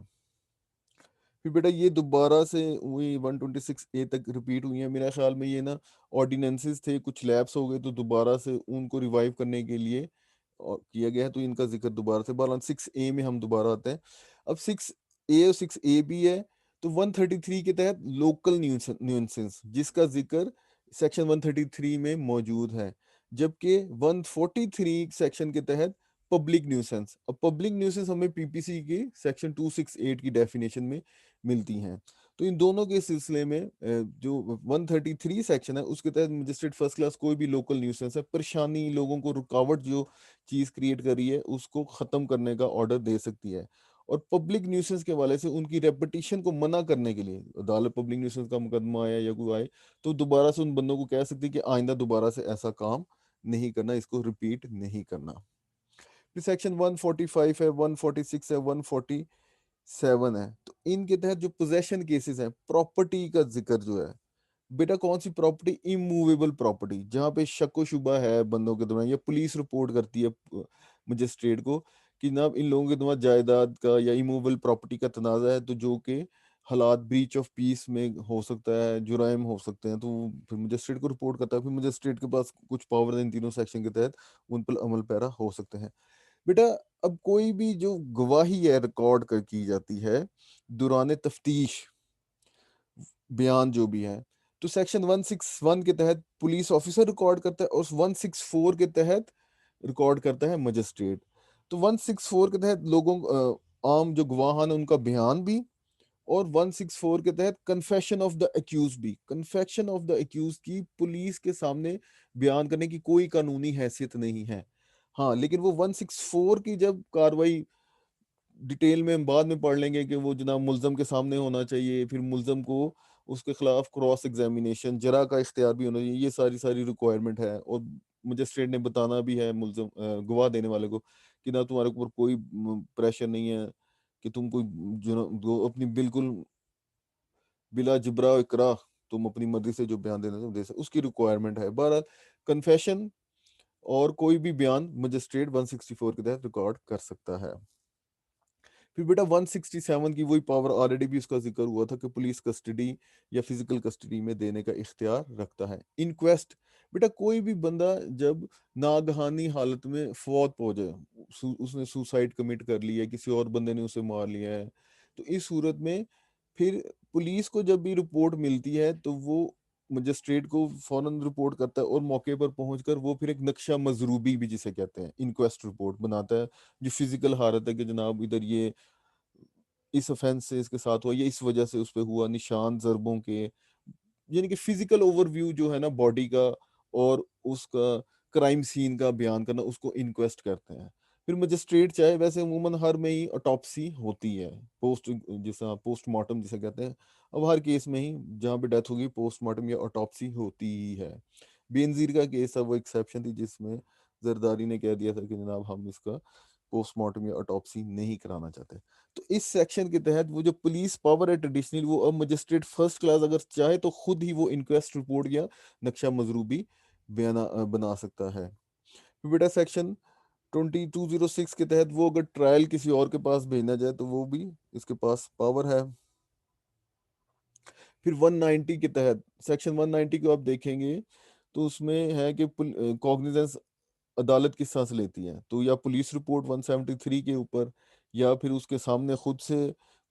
फिर बेटा ये दोबारा से वही 126A तक रिपीट हुई है, मेरा ख्याल में ये ना ऑर्डिनेंसेस थे कुछ लैप्स हो गए तो दोबारा से उनको रिवाइव करने के लिए और किया गया है, तो इनका जिक्र दोबारा से 6A में हम दोबारा आते हैं। अब 6A और 6A भी है, तो 133 के तहत लोकल न्यूसेंस जिसका जिक्र सेक्शन 133 में मौजूद है, जबकि 143 सेक्शन के तहत पब्लिक न्यूसेंस। अब पब्लिक न्यूसेंस हमें पीपीसी के सेक्शन 268 की डेफिनेशन में मिलती हैं। तो इन दोनों के सिलसिले में जो 133 सेक्शन है उसके तहत मजिस्ट्रेट फर्स्ट क्लास कोई भी लोकल न्यूसेंस है, परेशानी लोगों को रुकावट जो चीज क्रिएट कर रही है उसको खत्म करने का ऑर्डर दे सकती है। और पब्लिक न्यूसेंस के हवाले से उनकी रेपुटेशन को मना करने के लिए अदालत पब्लिक न्यूसेंस का मुकदमा आया या कोई आए तो दोबारा से उन बंदों को कह सकती है कि आइंदा दोबारा से ऐसा काम नहीं करना, इसको रिपीट नहीं करना। फिर सेक्शन 145 है, 146 है, 147 है, तो इनके तहत जो पोजेशन केसेस हैं, प्रॉपर्टी का जिक्र जो है, बेटा कौन सी प्रॉपर्टी, इमूवेबल प्रॉपर्टी, जहां पे शक व शुबा है बंदों के दरमियान या पुलिस रिपोर्ट करती है मजिस्ट्रेट को कि जनाब इन लोगों के दरमियान जायदाद का या इमूवेबल प्रॉपर्टी का तनाजा है, तो जो कि हालात ब्रीच ऑफ पीस में हो सकता है, जुराइम हो सकते हैं, तो वो फिर मजिस्ट्रेट को रिपोर्ट करता है। फिर मजिस्ट्रेट के पास कुछ पावर इन तीनों सेक्शन के तहत उन पर अमल पैरा हो सकते हैं। बेटा अब कोई भी जो गवाही है रिकॉर्ड कर की जाती है दौरान तफ्तीश, बयान जो भी है, तो सेक्शन 161 के तहत पुलिस ऑफिसर रिकॉर्ड करता है और 164 के तहत रिकॉर्ड करता है मजिस्ट्रेट। तो 164 के तहत लोगों आम जो गवाहान है उनका बयान भी, और 164 के तहत कन्फेशन ऑफ द अक्यूज भी। कन्फेशन ऑफ द अक्यूज की पुलिस के सामने बयान करने की कोई कानूनी हैसियत नहीं है। हाँ, लेकिन वो 164 की जब कार्रवाई डिटेल में हम बाद में पढ़ लेंगे कि वो जनाब मुल्ज़म के सामने होना चाहिए, फिर मुल्ज़म को उसके खिलाफ क्रॉस एग्जामिनेशन जरा का इख्तियार भी होना चाहिए, ये सारी सारी रिक्वायरमेंट है। और मजिस्ट्रेट ने बताना भी है मुल्ज़म गवाह देने वाले को कि ना तुम्हारे ऊपर कोई प्रेशर नहीं है कि तुम कोई जो अपनी बिल्कुल बिला जिब्रा इकरा तुम अपनी मर्जी से जो बयान देना तुम दे सकते, उसकी रिक्वायरमेंट है। बहरहाल कन्फेशन और कोई भी बयान मजिस्ट्रेट 164 के तहत रिकॉर्ड कर सकता है। फिर बेटा 167 की वही पावर ऑलरेडी भी उसका जिक्र हुआ था कि पुलिस कस्टडी या फिजिकल कस्टडी में देने का इख्तियार रखता है। इंक्वेस्ट, बेटा कोई भी बंदा जब नागहानी हालत में फौत हो जाए, उसने सुसाइड कमिट कर लिया है, किसी और बंदे ने उसे मार लिया है, तो इस सूरत में फिर पुलिस को जब भी रिपोर्ट मिलती है तो वो मजिस्ट्रेट को फौरन रिपोर्ट करता है और मौके पर पहुंचकर वो फिर एक नक्शा मजरूबी भी जिसे कहते हैं इंक्वेस्ट रिपोर्ट बनाता है, जो फिजिकल हालत है कि जनाब इधर ये इस ऑफेंस से इसके साथ हुआ, या इस वजह से उस पे हुआ, निशान जरबों के, यानी कि फिजिकल ओवरव्यू जो है ना बॉडी का और उसका क्राइम सीन का बयान करना, उसको इंक्वेस्ट कहते हैं। फिर मजिस्ट्रेट चाहे, वैसे अमूमन हर में ही ऑटोप्सी होती है, पोस्ट जैसा पोस्टमार्टम जिसे कहते हैं, अब हर केस में ही जहाँ पे डेथ होगी पोस्टमार्टम या ऑटोप्सी होती ही है। बेनजीर का केस है वो एक्सेप्शन थी जिसमें जरदारी ने कह दिया था कि जनाब हम इसका पोस्टमार्टम या ऑटोप्सी नहीं कराना चाहते। तो इस सेक्शन के तहत वो जो पुलिस पावर है ट्रेडिशनल, वो अब मजिस्ट्रेट फर्स्ट क्लास अगर चाहे तो खुद ही वो इंक्वेस्ट रिपोर्ट या नक्शा मजरूबी बना सकता है। फिर बेटा सेक्शन 2206 के तहत वो अगर ट्रायल किसी और के पास भेजना जाए तो वो भी इसके पास पावर है। फिर 190 के तहत, सेक्शन 190 को आप देखेंगे तो उसमें है कि कॉग्निजेंस अदालत किस तरह से लेती है, तो या पुलिस रिपोर्ट 173 के ऊपर, या फिर उसके सामने खुद से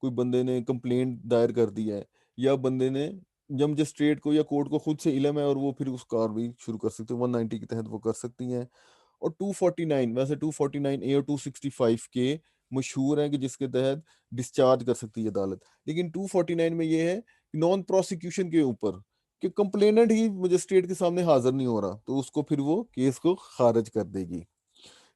कोई बंदे ने कंप्लेंट दायर कर दी है, या बंदे ने या मजिस्ट्रेट को या कोर्ट को खुद से इल्म है और वो फिर उस कार्रवाई शुरू कर सकते हैं, 190 के तहत वो कर सकती हैं। और 249, वैसे 249 ए और 265 के मशहूर हैं कि जिसके तहत डिस्चार्ज कर सकती है अदालत, लेकिन 249 में ये है नॉन प्रोसिक्यूशन के ऊपर कि कंप्लेनेंट ही मजिस्ट्रेट के सामने हाजिर नहीं हो रहा तो उसको फिर वो केस को खारिज कर देगी।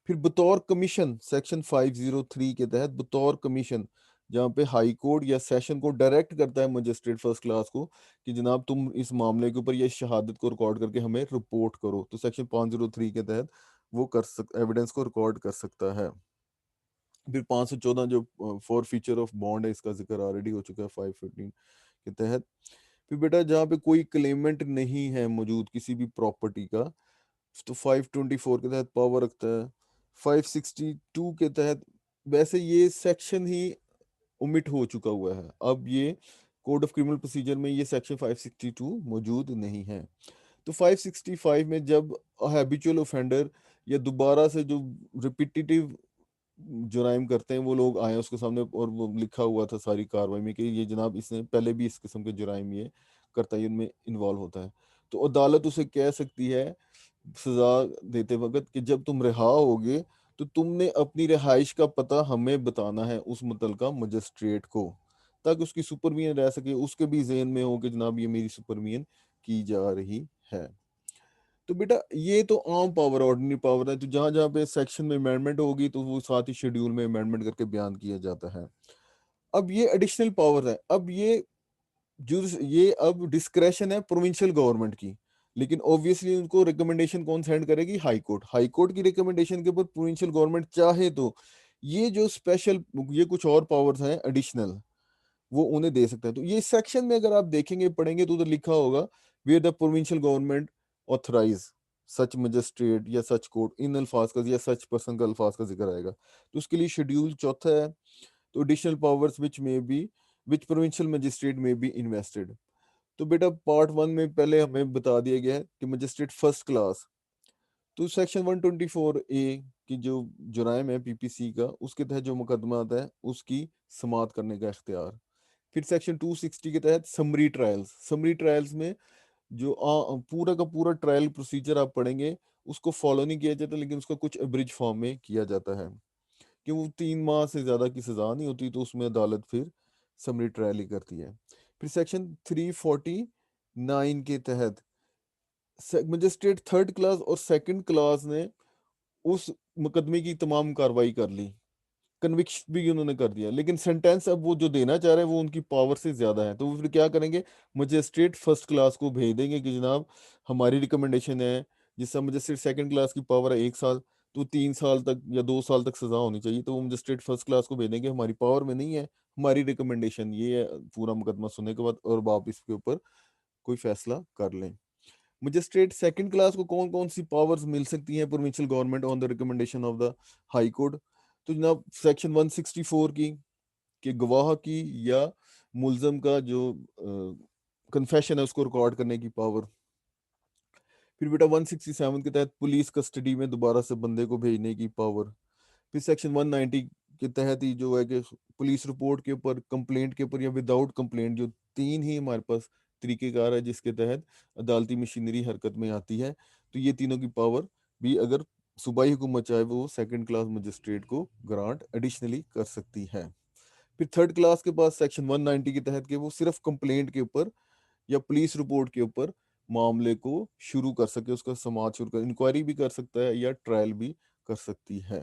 फिर बतौर कमीशन सेक्शन 503 के तहत बतौर कमीशन, जहाँ पे हाई कोर्ट या सेशन को डायरेक्ट करता है मजिस्ट्रेट फर्स्ट क्लास को कि जनाब तुम इस मामले के ऊपर ये शहादत को रिकॉर्ड करके हमें रिपोर्ट करो, तो सेक्शन 503 के तहत वो एविडेंस को रिकॉर्ड कर सकता है। फिर 514 जो फॉर फीचर ऑफ बॉन्ड है, इसका जिक्र ऑलरेडी हो चुका है 515 के तहत। फिर बेटा जहाँ पे कोई क्लेमेंट नहीं है मौजूद किसी भी प्रॉपर्टी का, तो 524 के तहत पावर रखता है। 562 के तहत, वैसे ये सेक्शन ही ओमिट हो चुका हुआ है, अब ये कोड ऑफ क्रिमिनल प्रोसीजर में ये सेक्शन 562 मौजूद नहीं है। तो 565 में जब हैबिचुअल ऑफेंडर या दोबारा से जो रिपीटिटिव जुराइम करते हैं वो लोग आए उसके सामने, और वो लिखा हुआ था सारी कार्रवाई में कि ये जनाब इसने पहले भी इस किस्म के जुराइम ये करता है, इनमें इन्वॉल्व होता है, तो अदालत उसे कह सकती है सजा देते वक्त कि जब तुम रिहा होगे तो तुमने अपनी रिहाइश का पता हमें बताना है उस मुतलका मजिस्ट्रेट को, ताकि उसकी सुपरविजन रह सके, उसके भी जहन में हो कि जनाब ये मेरी सुपरविजन की जा रही है। तो बेटा ये तो आम पावर ऑर्डिनरी पावर है, तो जहां जहां पे सेक्शन में अमेंडमेंट होगी तो वो साथ ही शेड्यूल में अमेंडमेंट करके बयान किया जाता है। अब ये एडिशनल पावर है, अब ये अब डिस्क्रेशन है प्रोविंशियल गवर्नमेंट की, लेकिन ऑब्वियसली उनको रिकमेंडेशन कौन सेंड करेगी, हाई कोर्ट। हाई कोर्ट की रिकमेंडेशन के ऊपर प्रोविंशियल गवर्नमेंट चाहे तो ये जो स्पेशल ये कुछ और पावर्स हैं एडिशनल वो उन्हें दे सकते हैं। तो ये सेक्शन में अगर आप देखेंगे पढ़ेंगे तो उधर लिखा होगा where the provincial government authorise such magistrate या सच कोर्ट इन अल्फाज का या सच पर्सन का अल्फाज का जिक्र आएगा, तो उसके लिए शेड्यूल चौथा है। तो एडिशनल पावर्स विच में बी विच प्रोविंशियल मजिस्ट्रेट में बी इन्वेस्टेड। तो बेटा पार्ट 1 में पहले हमें बता दिया गया है कि मजिस्ट्रेट फर्स्ट क्लास, तो सेक्शन 124 ए की जो जुराइम है पीपीसी का, उसके तहत जो मुकदमा आता है उसकी समाअत करने का इख्तियार। फिर सेक्शन 260 के तहत समरी ट्रायल्स, समरी ट्रायल्स में जो पूरा का पूरा ट्रायल प्रोसीजर आप पढ़ेंगे उसको फॉलो नहीं किया जाता, लेकिन उसका कुछ एब्रिज फॉर्म में किया जाता है कि वो 3 माह से ज़्यादा की सज़ा नहीं होती, तो उसमें अदालत फिर समरी ट्रायल ही करती है। फिर सेक्शन 349 के तहत मजिस्ट्रेट थर्ड क्लास और सेकंड क्लास ने उस मुकदमे की तमाम कार्रवाई कर ली, कन्विक्शन भी उन्होंने कर दिया, लेकिन सेंटेंस अब वो जो देना चाह रहे हैं वो उनकी पावर से ज़्यादा है, तो वो फिर क्या करेंगे, मजिस्ट्रेट फर्स्ट क्लास को भेज देंगे कि जनाब हमारी रिकमेंडेशन है, जिस मजिस्ट्रेट सेकंड क्लास की पावर है 1 साल, तो 3 साल तक या 2 साल तक सज़ा होनी चाहिए, तो वो मजिस्ट्रेट फर्स्ट क्लास को भेज देंगे हमारी पावर में नहीं है, हमारी रिकमेंडेशन ये है, पूरा मुकदमा सुनने के बाद, और आप इसके ऊपर कोई फैसला कर लें। मजिस्ट्रेट सेकंड क्लास को कौन कौन सी पावर्स मिल सकती हैं provincial government on the recommendation of the high court, तो जनाब सेक्शन 164 की कि गवाह की या मुलजम का जो कन्फेशन है उसको रिकॉर्ड करने की पावर। फिर बेटा 167 के तहत पुलिस कस्टडी में दोबारा से बंदे को भेजने की पावर। फिर सेक्शन 190 के तहत ही जो है कि पुलिस रिपोर्ट के ऊपर, कंप्लेंट के ऊपर या विदाउट कंप्लेंट, जो 3 ही हमारे पास तरीकेकार है जिसके तहत अदालती मशीनरी हरकत में आती है, तो ये तीनों की पावर भी अगर सूबाई हुकूमत चाहे वो सेकंड क्लास मजिस्ट्रेट को ग्रांट एडिशनली कर सकती है। फिर थर्ड क्लास के पास सेक्शन 190 के तहत के वो सिर्फ कंप्लेंट के ऊपर या पुलिस रिपोर्ट के ऊपर मामले को शुरू कर सके, उसका समाज शुरू कर, इंक्वायरी भी कर सकता है या ट्रायल भी कर सकती है।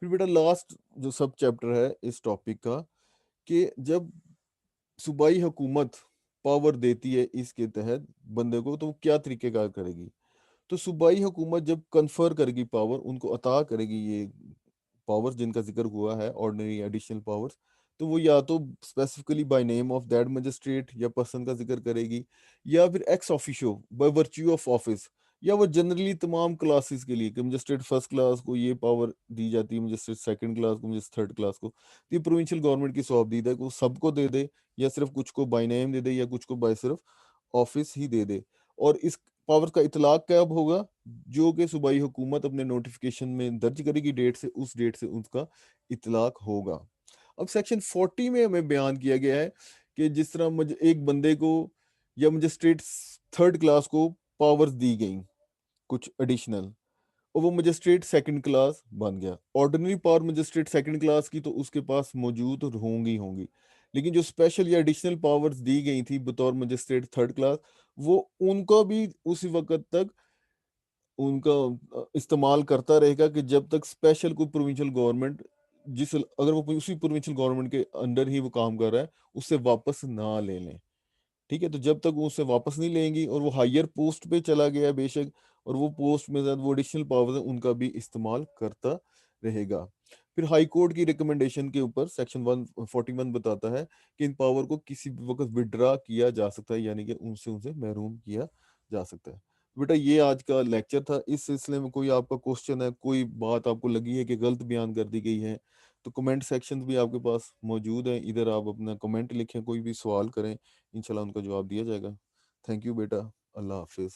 फिर बेटा लास्ट जो सब चैप्टर है इस टॉपिक का, कि जब सूबाई हुकूमत पावर देती है इसके तहत बंदे को, तो वो क्या तरीकेकार करेगी। तो सूबाई हुकूमत जब कन्फर करेगी पावर, उनको अता करेगी ये पावर्स जिनका जिक्र हुआ है, ऑर्डिनरी एडिशनल पावर्स, तो वो या तो specifically by name of that magistrate या पर्सन का जिक्र करेगी, या फिर ex officio by virtue of office, या वो जनरली तमाम क्लासेस के लिए कि मजिस्ट्रेट फर्स्ट क्लास को ये पावर दी जाती है, मजिस्ट्रेट सेकंड क्लास को, मजिस्ट्रेट थर्ड क्लास को, तो ये प्रोविंशियल गवर्नमेंट की सौंपदीद है कि वो सबको दे दे, या सिर्फ कुछ को बाय नेम दे दे, या कुछ को बाय सिर्फ ऑफिस ही दे दे। और इस पावर का इतलाक कब होगा, जो कि सूबाई हुकूमत अपने नोटिफिकेशन में दर्ज करेगी डेट से, उस डेट से उसका इतलाक होगा। अब सेक्शन 40 में हमें बयान किया गया है कि जिस तरह एक बंदे को या मजिस्ट्रेट थर्ड क्लास को पावर्स दी गई कुछ एडिशनल, और वो मजिस्ट्रेट सेकंड क्लास बन गया, ordinary power magistrate second class की तो उसके पास मौजूद होंगी होंगी, लेकिन जो स्पेशल या एडिशनल पावर्स दी गई थी बतौर मजिस्ट्रेट थर्ड क्लास, वो उनका भी उसी वक्त तक उनका इस्तेमाल करता रहेगा कि जब तक स्पेशल कोई प्रोविंशियल गवर्नमेंट, जिस अगर वो उसी प्रोविंशियल गवर्नमेंट के अंडर ही वो काम कर रहा है, उससे वापस ना ले लें। ठीक है, तो जब तक वो उससे वापस नहीं लेंगी और वो हायर पोस्ट पे चला गया बेशक, और वो पोस्ट में वो एडिशनल पावर्स है उनका भी इस्तेमाल करता रहेगा। फिर हाई कोर्ट की रिकमेंडेशन के ऊपर सेक्शन 141 बताता है कि इन पावर को किसी भी वक्त विड्रा किया जा सकता है, यानी कि उनसे उनसे महरूम किया जा सकता है। बेटा ये आज का लेक्चर था, इस सिलसिले में कोई आपका क्वेश्चन है, कोई बात आपको लगी है कि गलत बयान कर दी गई है, तो कमेंट सेक्शन भी आपके पास मौजूद है, इधर आप अपना कमेंट लिखें, कोई भी सवाल करें, इंशाल्लाह उनका जवाब दिया जाएगा। थैंक यू बेटा, अल्लाह हाफिज़।